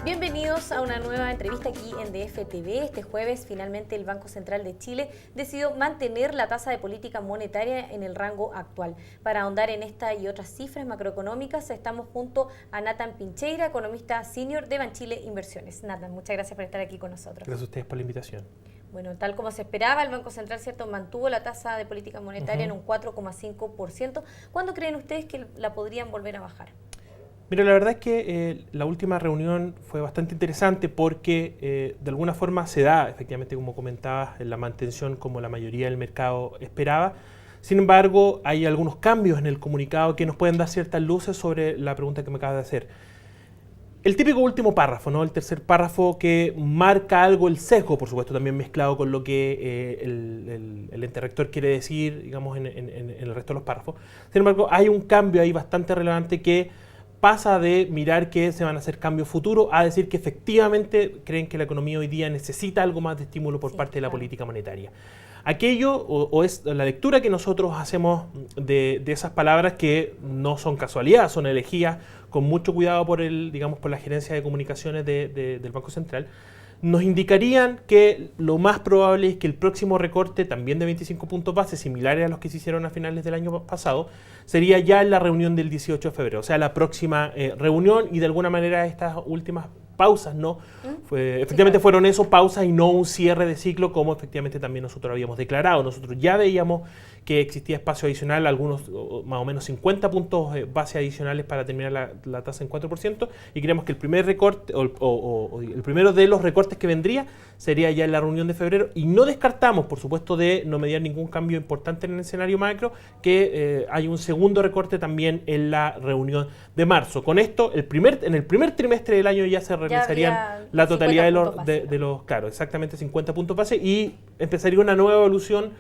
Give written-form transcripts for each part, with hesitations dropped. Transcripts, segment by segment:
Bienvenidos a una nueva entrevista aquí en DFTV. Este jueves, finalmente, el Banco Central de Chile decidió mantener la tasa de política monetaria en el rango actual. Para ahondar en esta y otras cifras macroeconómicas, estamos junto a Nathan Pincheira, economista senior de Banchile Inversiones. Nathan, muchas gracias por estar aquí con nosotros. Gracias a ustedes por la invitación. Bueno, tal como se esperaba, el Banco Central, ¿cierto?, mantuvo la tasa de política monetaria en un 4,5%. ¿Cuándo creen ustedes que la podrían volver a bajar? Mira, la verdad es que la última reunión fue bastante interesante porque de alguna forma se da, efectivamente, como comentabas, la mantención como la mayoría del mercado esperaba. Sin embargo, hay algunos cambios en el comunicado que nos pueden dar ciertas luces sobre la pregunta que me acabas de hacer. El típico último párrafo, ¿no? El tercer párrafo que marca algo el sesgo, por supuesto, también mezclado con lo que el ente rector quiere decir, digamos, en el resto de los párrafos. Sin embargo, hay un cambio ahí bastante relevante que pasa de mirar que se van a hacer cambios futuros a decir que efectivamente creen que la economía hoy día necesita algo más de estímulo por parte de la política monetaria. Aquello o es la lectura que nosotros hacemos de esas palabras que no son casualidad, son elegidas con mucho cuidado por por la gerencia de comunicaciones del Banco Central, nos indicarían que lo más probable es que el próximo recorte, también de 25 puntos base, similares a los que se hicieron a finales del año pasado, sería ya en la reunión del 18 de febrero, o sea, la próxima reunión, y de alguna manera estas últimas pausas, ¿no? Efectivamente fueron eso, pausas y no un cierre de ciclo como efectivamente también nosotros habíamos declarado. Nosotros ya veíamos que existía espacio adicional, algunos más o menos 50 puntos base adicionales para terminar la tasa en 4%, y creemos que el primer recorte o el primero de los recortes que vendría sería ya en la reunión de febrero, y no descartamos, por supuesto, de no mediar ningún cambio importante en el escenario macro, que hay un segundo recorte también en la reunión de marzo. Con esto, en el primer trimestre del año ya se realizarían la totalidad de los, claro, exactamente 50 puntos base, y empezaría una nueva evaluación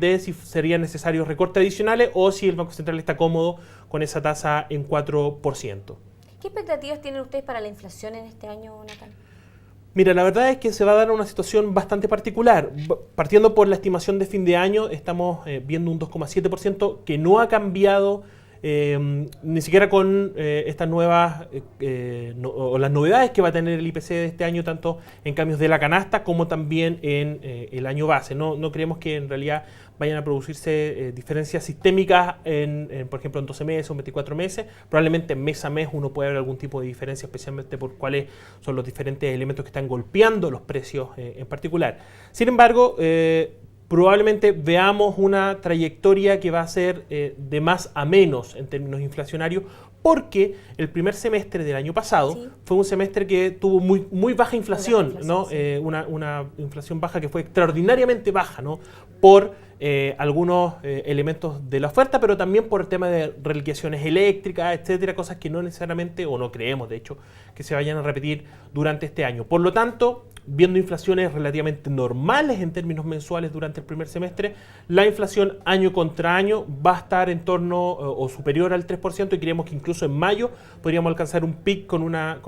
de si serían necesarios recortes adicionales o si el Banco Central está cómodo con esa tasa en 4%. ¿Qué expectativas tienen ustedes para la inflación en este año, Nathan? Mira, la verdad es que se va a dar una situación bastante particular. Partiendo por la estimación de fin de año, estamos viendo un 2,7% que no ha cambiado ni siquiera con estas nuevas o las novedades que va a tener el IPC de este año, tanto en cambios de la canasta como también en el año base. No creemos que en realidad vayan a producirse diferencias sistémicas por ejemplo, en 12 meses o 24 meses. Probablemente mes a mes uno puede ver algún tipo de diferencia, especialmente por cuáles son los diferentes elementos que están golpeando los precios en particular. Sin embargo, probablemente veamos una trayectoria que va a ser de más a menos en términos inflacionarios, porque el primer semestre del año pasado fue un semestre que tuvo muy baja inflación, ¿no? Una inflación baja que fue extraordinariamente baja, ¿no? Por algunos elementos de la oferta, pero también por el tema de reliquiaciones eléctricas, etcétera, cosas que no necesariamente, o no creemos de hecho, que se vayan a repetir durante este año. Por lo tanto, viendo inflaciones relativamente normales en términos mensuales durante el primer semestre, la inflación año contra año va a estar en torno o superior al 3%, y creemos que incluso en mayo podríamos alcanzar un pic con una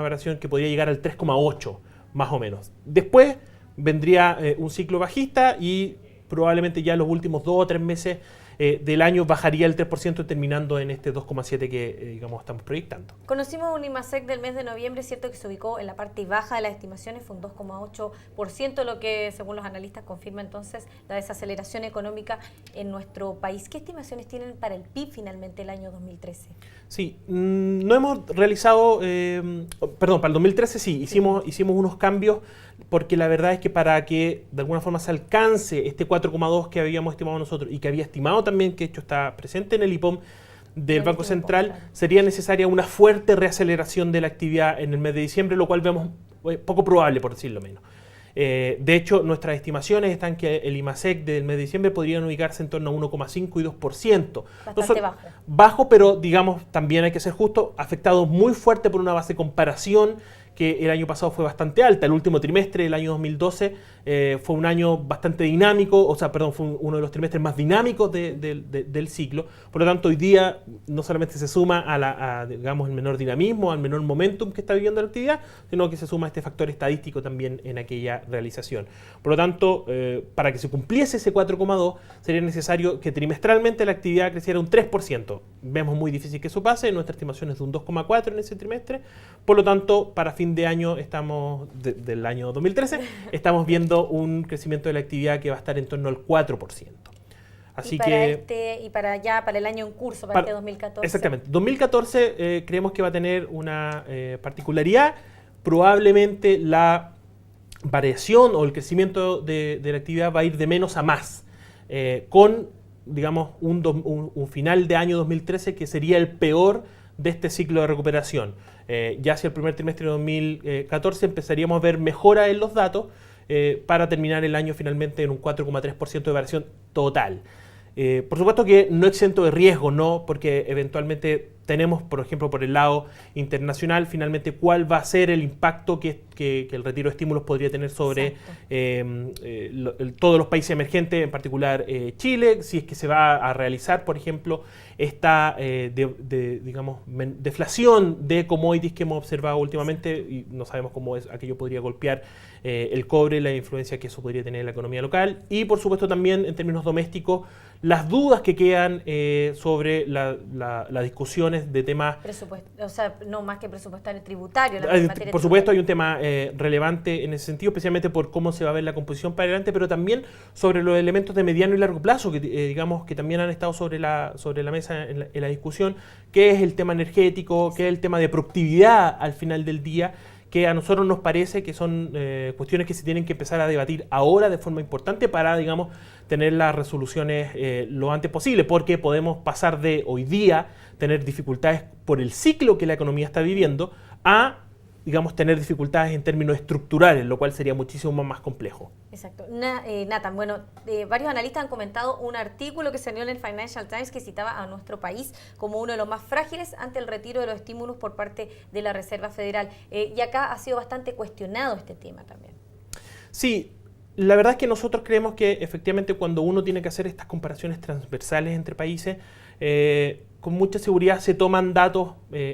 variación que podría llegar al 3,8 más o menos. Después vendría un ciclo bajista y probablemente ya en los últimos 2 o 3 meses del año bajaría el 3%, terminando en este 2,7 que estamos proyectando. Conocimos un IMASEC del mes de noviembre, ¿cierto?, que se ubicó en la parte baja de las estimaciones, fue un 2,8%, lo que según los analistas confirma entonces la desaceleración económica en nuestro país. ¿Qué estimaciones tienen para el PIB finalmente el año 2013? Sí, no hemos realizado, para el 2013 sí, hicimos unos cambios, porque la verdad es que para que de alguna forma se alcance este 4,2 que habíamos estimado nosotros y que había estimado también, que de hecho está presente en el IPOM del Banco Central, sería necesaria una fuerte reaceleración de la actividad en el mes de diciembre, lo cual vemos poco probable, por decirlo menos. De hecho, nuestras estimaciones están que el IMASEC del mes de diciembre podrían ubicarse en torno a 1,5 y 2%. Bastante bajo. Bajo, pero digamos, también hay que ser justo, afectado muy fuerte por una base de comparación que el año pasado fue bastante alta. El último trimestre del año 2012 fue un año bastante dinámico, o sea, perdón, fue uno de los trimestres más dinámicos del ciclo. Por lo tanto, hoy día no solamente se suma digamos, el menor dinamismo, al menor momentum que está viviendo la actividad, sino que se suma este factor estadístico también en aquella realización. Por lo tanto, para que se cumpliese ese 4,2, sería necesario que trimestralmente la actividad creciera un 3%. Vemos muy difícil que eso pase, nuestra estimación es de un 2,4 en ese trimestre. Por lo tanto, para fin de año del año 2013, estamos viendo un crecimiento de la actividad que va a estar en torno al 4%. Así para el año en curso, para este 2014. Exactamente. 2014 creemos que va a tener una particularidad. Probablemente la variación o el crecimiento de la actividad va a ir de menos a más, con, digamos, un final de año 2013 que sería el peor de este ciclo de recuperación. Ya hacia el primer trimestre de 2014 empezaríamos a ver mejora en los datos para terminar el año finalmente en un 4,3% de variación total. Por supuesto que no exento de riesgo, ¿no? Porque eventualmente tenemos, por ejemplo, por el lado internacional, finalmente cuál va a ser el impacto que el retiro de estímulos podría tener sobre todos los países emergentes, en particular Chile, si es que se va a realizar, por ejemplo, esta digamos, deflación de commodities que hemos observado últimamente, y no sabemos cómo aquello podría golpear el cobre, la influencia que eso podría tener en la economía local, y por supuesto también en términos domésticos, las dudas que quedan sobre las discusiones de temas... O sea, no más que presupuestario, tributario. Por supuesto hay un tema relevante en ese sentido, especialmente por cómo se va a ver la composición para adelante, pero también sobre los elementos de mediano y largo plazo, que digamos que también han estado sobre la mesa en la discusión, que es el tema energético, que es el tema de productividad al final del día, que a nosotros nos parece que son cuestiones que se tienen que empezar a debatir ahora de forma importante para, digamos, tener las resoluciones lo antes posible, porque podemos pasar de hoy día tener dificultades por el ciclo que la economía está viviendo a, digamos, tener dificultades en términos estructurales, lo cual sería muchísimo más complejo. Exacto. Nathan, bueno, varios analistas han comentado un artículo que salió en el Financial Times que citaba a nuestro país como uno de los más frágiles ante el retiro de los estímulos por parte de la Reserva Federal. Y acá ha sido bastante cuestionado este tema también. Sí, la verdad es que nosotros creemos que efectivamente cuando uno tiene que hacer estas comparaciones transversales entre países, con mucha seguridad se toman datos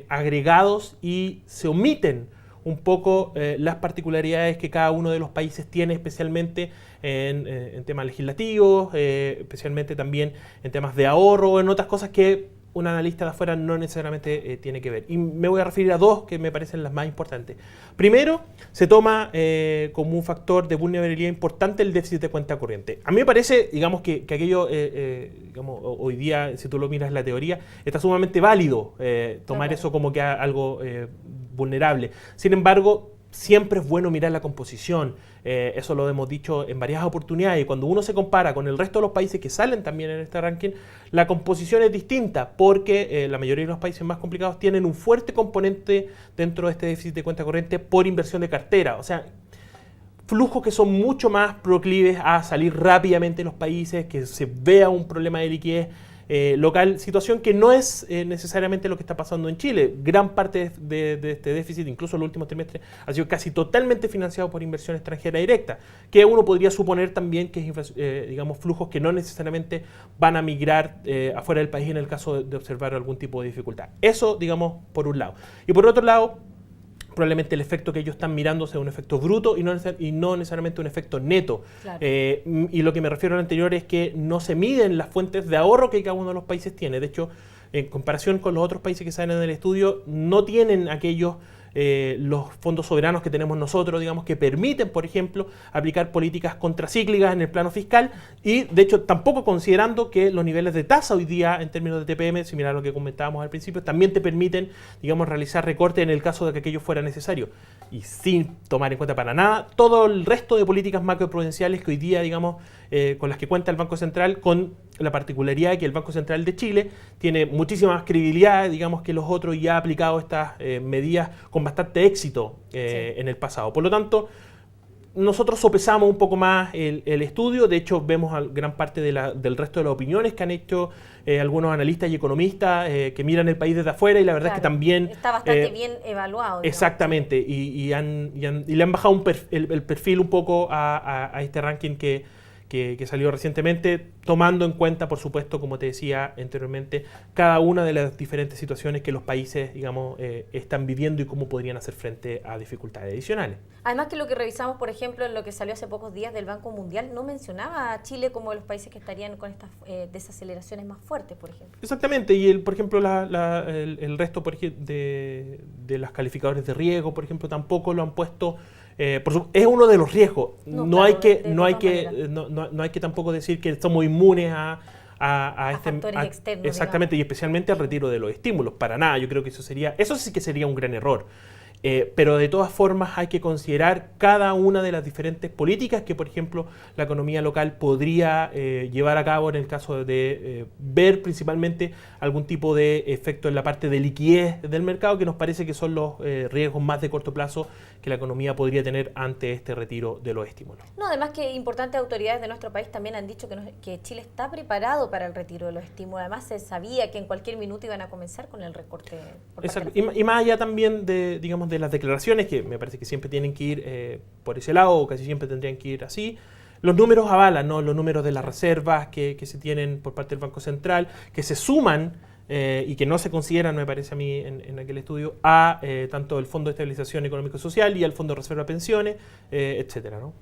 agregados y se omiten un poco las particularidades que cada uno de los países tiene, especialmente en temas legislativos, especialmente también en temas de ahorro o en otras cosas que un analista de afuera no necesariamente tiene que ver. Y me voy a referir a dos que me parecen las más importantes. Primero, se toma como un factor de vulnerabilidad importante el déficit de cuenta corriente. A mí me parece, digamos, que aquello, digamos, hoy día, si tú lo miras en la teoría, está sumamente válido tomar eso como que algo vulnerable. Sin embargo, siempre es bueno mirar la composición. Eso lo hemos dicho en varias oportunidades. Y cuando uno se compara con el resto de los países que salen también en este ranking, la composición es distinta porque la mayoría de los países más complicados tienen un fuerte componente dentro de este déficit de cuenta corriente por inversión de cartera. O sea, flujos que son mucho más proclives a salir rápidamente de los países, que se vea un problema de liquidez local, situación que no es necesariamente lo que está pasando en Chile. Gran parte de este déficit, incluso en los últimos trimestres, ha sido casi totalmente financiado por inversión extranjera directa, que uno podría suponer también que es, digamos, flujos que no necesariamente van a migrar afuera del país en el caso de observar algún tipo de dificultad. Eso, digamos, por un lado. Y por otro lado, probablemente el efecto que ellos están mirando sea un efecto bruto y no necesariamente un efecto neto. Claro. Y lo que me refiero al anterior es que no se miden las fuentes de ahorro que cada uno de los países tiene. De hecho, en comparación con los otros países que salen en el estudio, no tienen aquellos los fondos soberanos que tenemos nosotros, digamos, que permiten, por ejemplo, aplicar políticas contracíclicas en el plano fiscal y, de hecho, tampoco considerando que los niveles de tasa hoy día, en términos de TPM, similar a lo que comentábamos al principio, también te permiten, digamos, realizar recortes en el caso de que aquello fuera necesario. Y sin tomar en cuenta para nada todo el resto de políticas macroprudenciales que hoy día, digamos, con las que cuenta el Banco Central, con la particularidad de que el Banco Central de Chile tiene muchísima más credibilidad, digamos, que los otros y ha aplicado estas medidas con bastante éxito en el pasado. Por lo tanto, nosotros sopesamos un poco más el estudio. De hecho, vemos gran parte del resto de las opiniones que han hecho algunos analistas y economistas que miran el país desde afuera, y la verdad es que también... Está bastante bien evaluado. Exactamente, y le han bajado el perfil un poco a este ranking que salió recientemente, tomando en cuenta, por supuesto, como te decía anteriormente, cada una de las diferentes situaciones que los países, digamos, están viviendo y cómo podrían hacer frente a dificultades adicionales. Además que lo que revisamos, por ejemplo, en lo que salió hace pocos días del Banco Mundial, no mencionaba a Chile como de los países que estarían con estas desaceleraciones más fuertes, por ejemplo. Exactamente, y por ejemplo el resto de las calificadores de riesgo, por ejemplo, tampoco lo han puesto. Es uno de los riesgos. No hay que tampoco decir que somos inmunes a factores externos. Exactamente, digamos. Y especialmente al retiro de los estímulos. Para nada, yo creo que eso sí que sería un gran error. Pero de todas formas hay que considerar cada una de las diferentes políticas que, por ejemplo, la economía local podría llevar a cabo en el caso de ver principalmente algún tipo de efecto en la parte de liquidez del mercado, que nos parece que son los riesgos más de corto plazo que la economía podría tener ante este retiro de los estímulos. No, además que importantes autoridades de nuestro país también han dicho que Chile está preparado para el retiro de los estímulos. Además se sabía que en cualquier minuto iban a comenzar con el recorte. Exacto. Y más allá también de, digamos, de las declaraciones, que me parece que siempre tienen que ir por ese lado, o casi siempre tendrían que ir así. Los números avalan, ¿no? Los números de las reservas que se tienen por parte del Banco Central, que se suman y que no se consideran, me parece a mí, en aquel estudio, a tanto el Fondo de Estabilización Económico-Social y al Fondo de Reserva de Pensiones, etcétera, ¿no?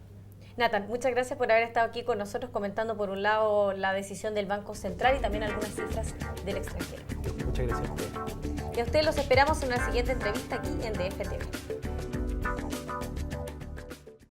Nathan, muchas gracias por haber estado aquí con nosotros comentando por un lado la decisión del Banco Central y también algunas cifras del extranjero. Muchas gracias. Y a ustedes los esperamos en una siguiente entrevista aquí en DF TV.